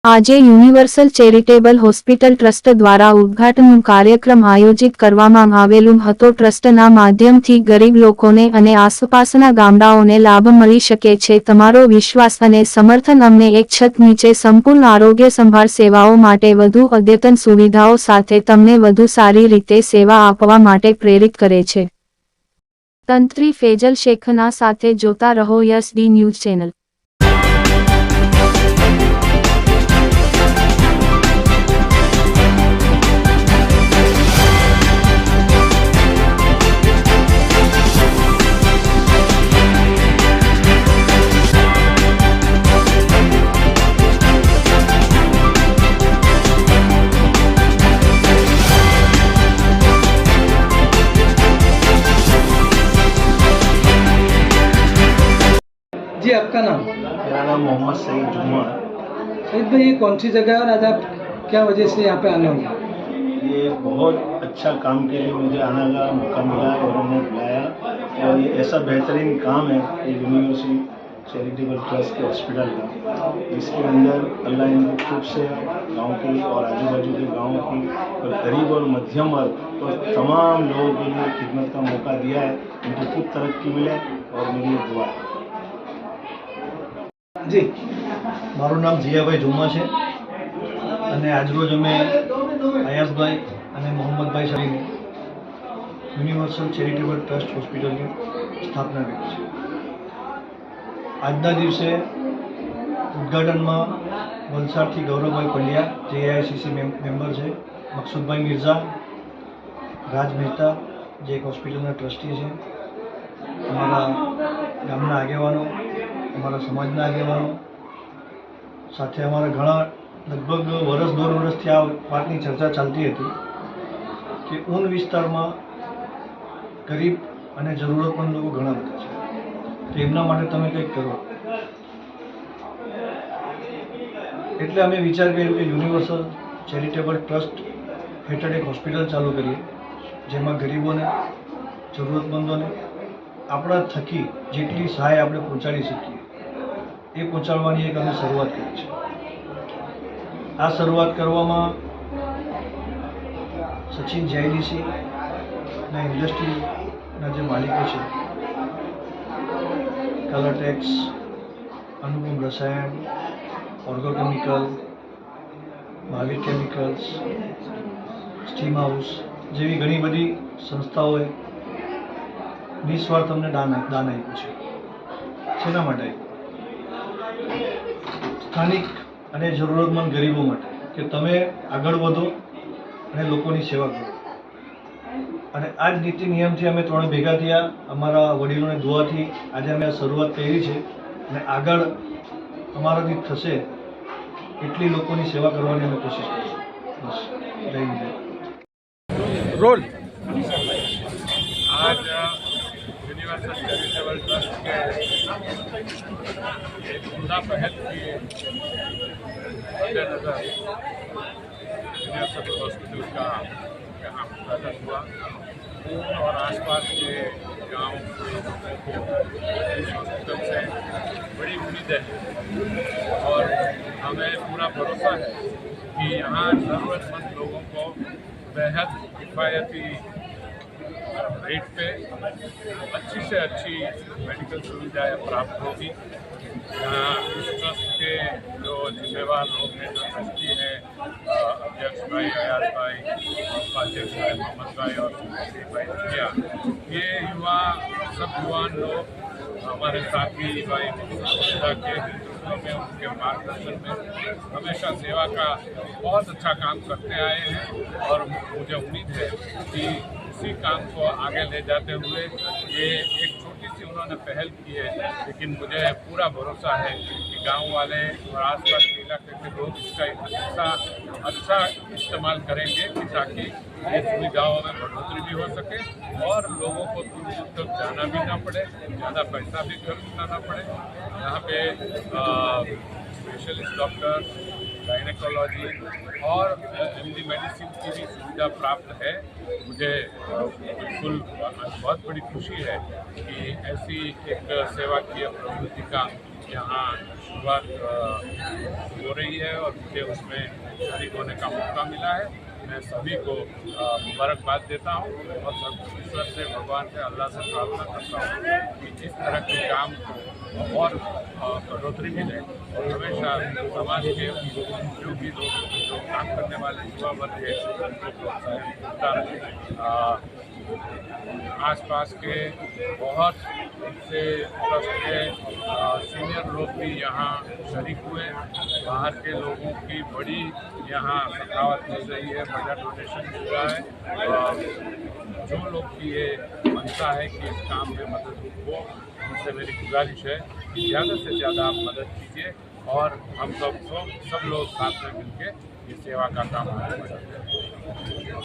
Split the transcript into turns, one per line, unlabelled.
આજે universal charitable hospital trust દ્વારા ઉદ્ઘાટન કાર્યક્રમ આયોજિત કરવામાં આવેલું હતો। ટ્રસ્ટના માધ્યમથી ગરીબ લોકોને અને આસપાસના ગામડાઓને લાભ મળી શકે છે। તમારો વિશ્વાસ અને સમર્થન અમને એક છત નીચે સંપૂર્ણ આરોગ્ય સંભાળ સેવાઓ માટે વધુ અદ્યતન સુવિધાઓ સાથે તમને વધુ સારી રીતે સેવા આપવા માટે પ્રેરિત કરે છે। તંત્રી ફેજલ શેખના સાથે જોતા રહો યસ ડી ન્યૂઝ ચેનલ।
जी, आपका नाम?
मेरा नाम मोहम्मद सईद जुम्मा है।
सईद भाई, ये कौन सी जगह है और आज आप क्या वजह से यहाँ पे आने हुआ?
ये बहुत अच्छा काम के लिए मुझे आने का मौका मिला है और उन्होंने बुलाया, और ये ऐसा बेहतरीन काम है ये यूनिवर्सल चैरिटेबल ट्रस्ट के हॉस्पिटल का। इसके अंदर अल्लाह इनको खूब से गांव की और आजू बाजू के गाँव की और गरीब और मध्यम वर्ग और तमाम लोगों के लिए खिदमत का मौका दिया है। उनको खूब तरक्की मिले और मेरी दुआ है।
जी,
મારું નામ જીયાભાઈ જુમ્મા છે અને આજરોજ અમે અયાઝભાઈ અને મોહમ્મદભાઈ સાહેબને યુનિવર્સલ ચેરિટેબલ ટ્રસ્ટ હોસ્પિટલની સ્થાપના કરી છે। આજના દિવસે ઉદ્ઘાટનમાં વલસાડથી ગૌરવભાઈ પંડ્યા જે એઆઈસીસી મેમ્બર છે, મકસૂદભાઈ મિર્ઝા, રાજ મહેતા જે એક હોસ્પિટલના ટ્રસ્ટી છે, અમારા ગામના આગેવાનો, અમારા સમાજના આગેવાનો સાથે અમારા ઘણા લગભગ વર્ષ દોઢ વર્ષથી આ વાતની ચર્ચા ચાલતી હતી કે ઊન વિસ્તારમાં ગરીબ અને જરૂરતમંદ લોકો ઘણા બધા છે, તો એમના માટે તમે કંઈક કરો। એટલે અમે વિચાર કર્યો કે યુનિવર્સલ ચેરિટેબલ ટ્રસ્ટ હેઠળ એક હોસ્પિટલ ચાલુ કરીએ, જેમાં ગરીબોને, જરૂરતમંદોને આપણા થકી જેટલી સહાય આપણે પહોંચાડી શકીએ એ પહોંચાડવાની એક અમે શરૂઆત કરી છે। આ શરૂઆત કરવામાં સચિન જીઆઈડીસીના ઇન્ડસ્ટ્રીના જે માલિકો છે, કલરટેક્સ, અનુપમ રસાયણ, ઓર્ગોકેમિકલ, મહાવીર કેમિકલ્સ, સ્ટીમ હાઉસ જેવી ઘણી બધી સંસ્થાઓએ નિસ્વાર્થ અમને દાન આપ્યું છે। શેના માટે આપ્યું? સ્થાનિક અને જરૂરતમંદ ગરીબો માટે કે તમે આગળ વધો અને લોકોની સેવા કરો। અને આ જ નીતિ નિયમથી અમે ત્રણે ભેગા થયા, અમારા વડીલોની દુઆથી આજે અમે આ શરૂઆત કરી છે અને આગળ અમારાથી થશે એટલી લોકોની સેવા કરવાની અમે કોશિશ કરીશું। બસ, જય હિન્દ, જય
रोल।
आज यूनिवर्सल चैरिटेबल ट्रस्ट के एक उम्दा पहल की मद्देनजर यूनिवर्सल हॉस्पिटल का यहाँ उद्घाटन हुआ और आसपास के गाँव के लोगों को इस हॉस्पिटल से बड़ी उम्मीदें हैं और हमें पूरा भरोसा है कि यहाँ ज़रूरतमंद लोगों को बेहद किफ़ायती रेट पे अच्छी से अच्छी मेडिकल सुविधाएं प्राप्त होगी। यहाँ इस ट्रस्ट के जो जिम्मेवार लोग हैं, जो ट्रस्टी हैं, अध्यक्ष भाई अयाज भाई, उपाध्यक्ष भाई मोहम्मद भाई और सुनील भाई भैया, ये सब युवान लोग हमारे साथी भाई सुविधा के नेतृत्व में, उनके मार्गदर्शन में हमेशा सेवा का बहुत अच्छा काम करते आए हैं और मुझे उम्मीद है कि इसी काम को आगे ले जाते हुए ये एक छोटी सी उन्होंने पहल की है, लेकिन मुझे पूरा भरोसा है कि गांव वाले और आसपास के इलाके के लोग इसका अच्छा इस्तेमाल करेंगे कि ताकि ये सुविधाओं में बढ़ोतरी भी हो सके और लोगों को दूर दूर तक जाना भी ना पड़े, ज़्यादा पैसा भी खर्चना ना पड़े। यहाँ पे स्पेशलिस्ट डॉक्टर, गायनेकोलॉजी और एमडी मेडिसिन की भी सुविधा प्राप्त है। मुझे बिल्कुल बहुत बड़ी खुशी है कि ऐसी एक सेवा की प्रवृत्ति का यहाँ शुरुआत हो रही है और मुझे उसमें शरीक होने का मौका मिला है। मैं सभी को मुबारकबाद देता हूँ और सब ईश्वर से, भगवान से, अल्लाह से प्रार्थना करता हूँ कि इस तरह के काम को और बढ़ोतरी मिले और हमेशा समाज के जो भी लोग जो काम करने वाले युवा वर्ग है उनको प्रोत्साहन मिलता रहे। आसपास के बहुत से ट्रस्ट के सीनियर लोग भी यहाँ शरीक हुए। बाहर के लोगों की बड़ी यहाँ सखावत मिल रही है, बड़ा डोनेशन मिल रहा है। जो लोग की ये मनसा है कि इस काम में मदद हो, उनसे मेरी गुजारिश है कि ज़्यादा से ज़्यादा आप मदद कीजिए और हम सब लोग साथ में मिलकर ये सेवा का काम आगे बढ़ाते हैं।